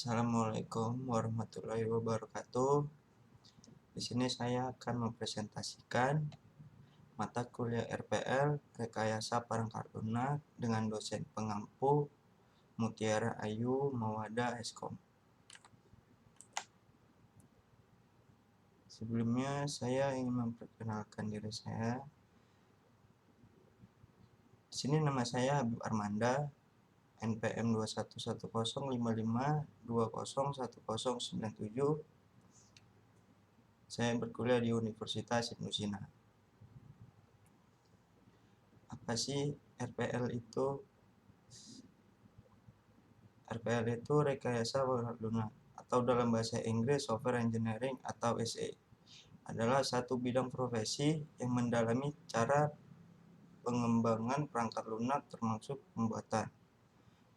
Assalamualaikum warahmatullahi wabarakatuh. Di sini saya akan mempresentasikan mata kuliah RPL Rekayasa Perangkat Lunak dengan dosen pengampu Mutiara Ayu Mawada Eskom. Sebelumnya saya ingin memperkenalkan diri saya. Di sini nama saya Habib Armanda, NPM 2110552010097. Saya berkuliah di Universitas Ibnu Sina. Apa sih RPL itu? RPL itu rekayasa perangkat lunak, atau dalam bahasa Inggris Software Engineering atau SE, adalah satu bidang profesi yang mendalami cara pengembangan perangkat lunak termasuk pembuatan,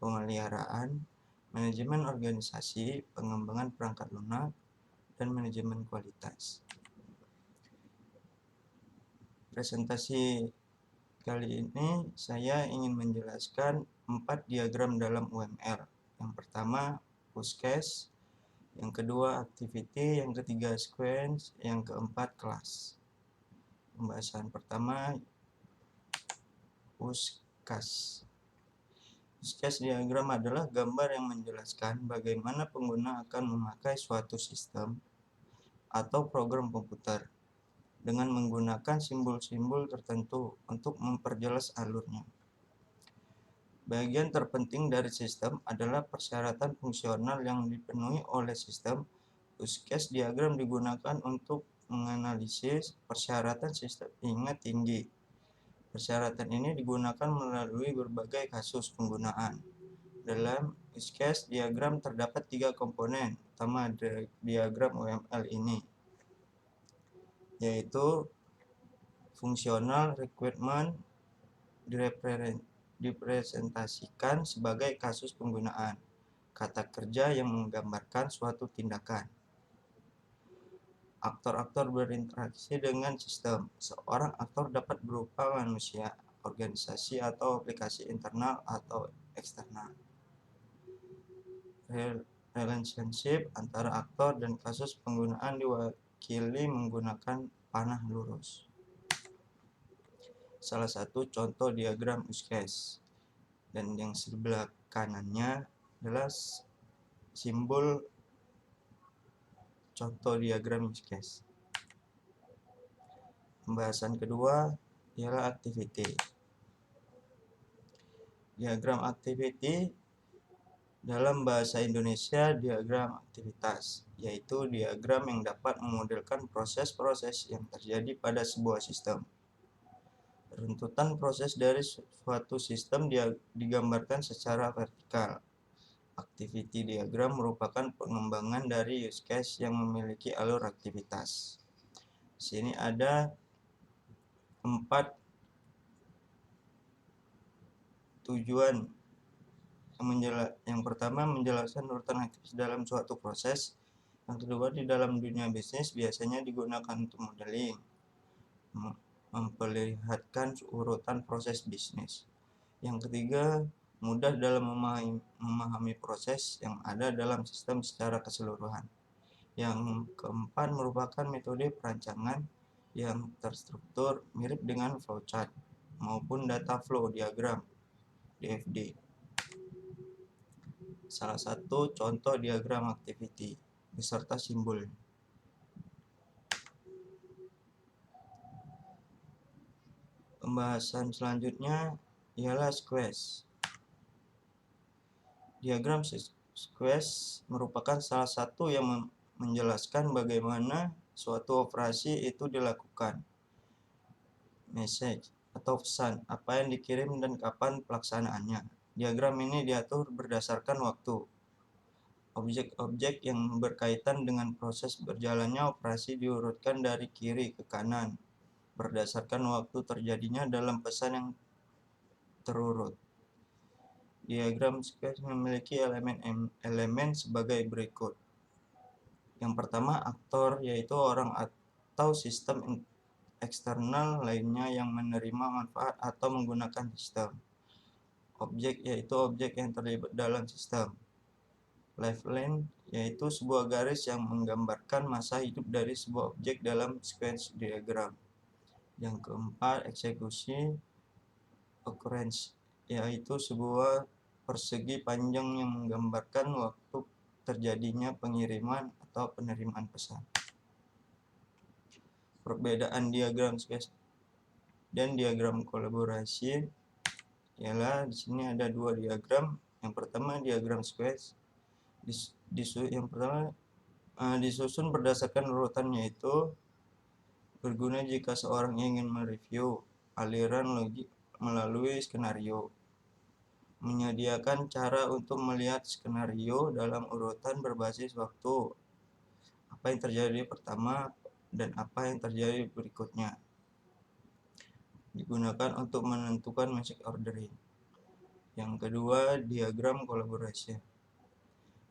pemeliharaan, manajemen organisasi, pengembangan perangkat lunak, dan manajemen kualitas. Presentasi kali ini saya ingin menjelaskan 4 diagram dalam UML. Yang pertama use case, yang kedua activity, yang ketiga sequence, yang keempat kelas. Pembahasan pertama use case. Use case diagram adalah gambar yang menjelaskan bagaimana pengguna akan memakai suatu sistem atau program komputer dengan menggunakan simbol-simbol tertentu untuk memperjelas alurnya. Bagian terpenting dari sistem adalah persyaratan fungsional yang dipenuhi oleh sistem. Use case diagram digunakan untuk menganalisis persyaratan sistem ingat tinggi. Persyaratan ini digunakan melalui berbagai kasus penggunaan. Dalam use case diagram terdapat 3 komponen utama diagram UML ini, yaitu fungsional requirement dipresentasikan sebagai kasus penggunaan, kata kerja yang menggambarkan suatu tindakan. Aktor-aktor berinteraksi dengan sistem. Seorang aktor dapat berupa manusia, organisasi, atau aplikasi internal atau eksternal. Relationship antara aktor dan kasus penggunaan diwakili menggunakan panah lurus. Salah satu contoh diagram use case, dan yang sebelah kanannya adalah simbol contoh diagram use case. Pembahasan kedua ialah activity. Diagram activity dalam bahasa Indonesia diagram aktivitas, yaitu diagram yang dapat memodelkan proses-proses yang terjadi pada sebuah sistem. Runtutan proses dari suatu sistem digambarkan secara vertikal. Activity diagram merupakan pengembangan dari use case yang memiliki alur aktivitas. Di sini ada 4 tujuan. Yang pertama menjelaskan urutan aktivitas dalam suatu proses. Yang kedua, di dalam dunia bisnis biasanya digunakan untuk modeling, memperlihatkan urutan proses bisnis. Yang ketiga, mudah dalam memahami proses yang ada dalam sistem secara keseluruhan. Yang keempat merupakan metode perancangan yang terstruktur mirip dengan flowchart maupun data flow diagram DFD. Salah satu contoh diagram activity beserta simbol. Pembahasan selanjutnya ialah sequence. Diagram sequence merupakan salah satu yang menjelaskan bagaimana suatu operasi itu dilakukan. Message atau pesan, apa yang dikirim dan kapan pelaksanaannya. Diagram ini diatur berdasarkan waktu. Objek-objek yang berkaitan dengan proses berjalannya operasi diurutkan dari kiri ke kanan berdasarkan waktu terjadinya dalam pesan yang terurut. Diagram sequence memiliki elemen sebagai berikut. Yang pertama, aktor, yaitu orang atau sistem eksternal lainnya yang menerima manfaat atau menggunakan sistem. Objek, yaitu objek yang terlibat dalam sistem. Lifeline yaitu sebuah garis yang menggambarkan masa hidup dari sebuah objek dalam sequence diagram. Yang keempat, eksekusi occurrence yaitu sebuah persegi panjang yang menggambarkan waktu terjadinya pengiriman atau penerimaan pesan. Perbedaan diagram sequence dan diagram kolaborasi ialah di sini ada dua diagram. Yang pertama diagram sequence. Yang pertama disusun berdasarkan urutan, yaitu berguna jika seorang ingin mereview aliran logik melalui skenario. Menyediakan cara untuk melihat skenario dalam urutan berbasis waktu. Apa yang terjadi pertama dan apa yang terjadi berikutnya. Digunakan untuk menentukan magic ordering. Yang kedua, diagram kolaborasi.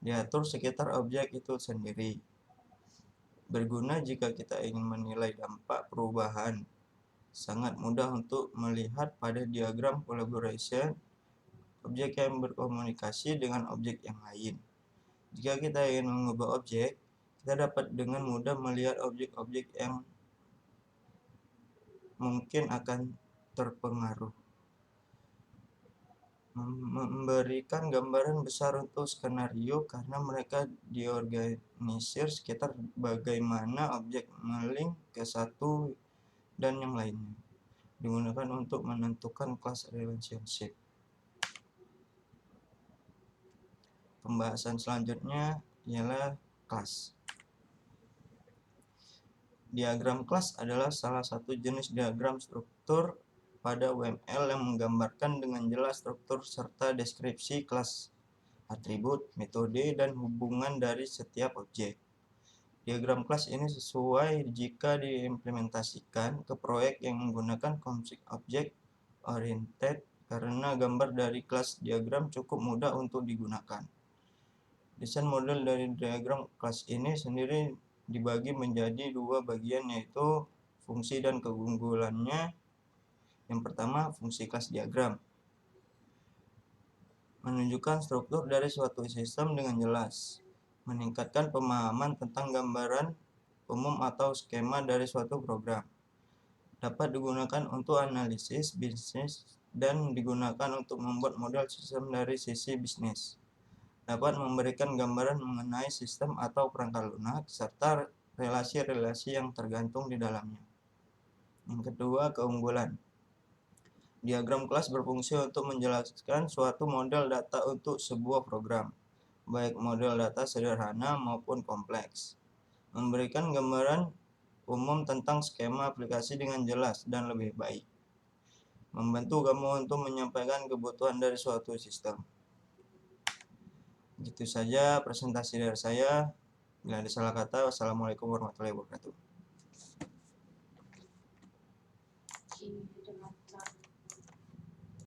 Diatur sekitar objek itu sendiri. Berguna jika kita ingin menilai dampak perubahan. Sangat mudah untuk melihat pada diagram collaboration objek yang berkomunikasi dengan objek yang lain. Jika kita ingin mengubah objek, kita dapat dengan mudah melihat objek-objek yang mungkin akan terpengaruh. Memberikan gambaran besar untuk skenario karena mereka diorganisir sekitar bagaimana objek melink ke satu dan yang lainnya. Digunakan untuk menentukan class relationship. Pembahasan selanjutnya ialah kelas. Diagram kelas adalah salah satu jenis diagram struktur pada UML yang menggambarkan dengan jelas struktur serta deskripsi kelas, atribut, metode, dan hubungan dari setiap objek. Diagram kelas ini sesuai jika diimplementasikan ke proyek yang menggunakan config object oriented karena gambar dari kelas diagram cukup mudah untuk digunakan. Desain model dari diagram kelas ini sendiri dibagi menjadi dua bagian, yaitu fungsi dan keunggulannya. Yang pertama, fungsi kelas diagram. Menunjukkan struktur dari suatu sistem dengan jelas. Meningkatkan pemahaman tentang gambaran umum atau skema dari suatu program. Dapat digunakan untuk analisis bisnis dan digunakan untuk membuat model sistem dari sisi bisnis. Dapat memberikan gambaran mengenai sistem atau perangkat lunak serta relasi-relasi yang tergantung di dalamnya. Yang kedua, keunggulan. Diagram kelas berfungsi untuk menjelaskan suatu model data untuk sebuah program, baik model data sederhana maupun kompleks. Memberikan gambaran umum tentang skema aplikasi dengan jelas dan lebih baik. Membantu kamu untuk menyampaikan kebutuhan dari suatu sistem. Gitu saja presentasi dari saya. Bila ada salah kata, wassalamualaikum warahmatullahi wabarakatuh.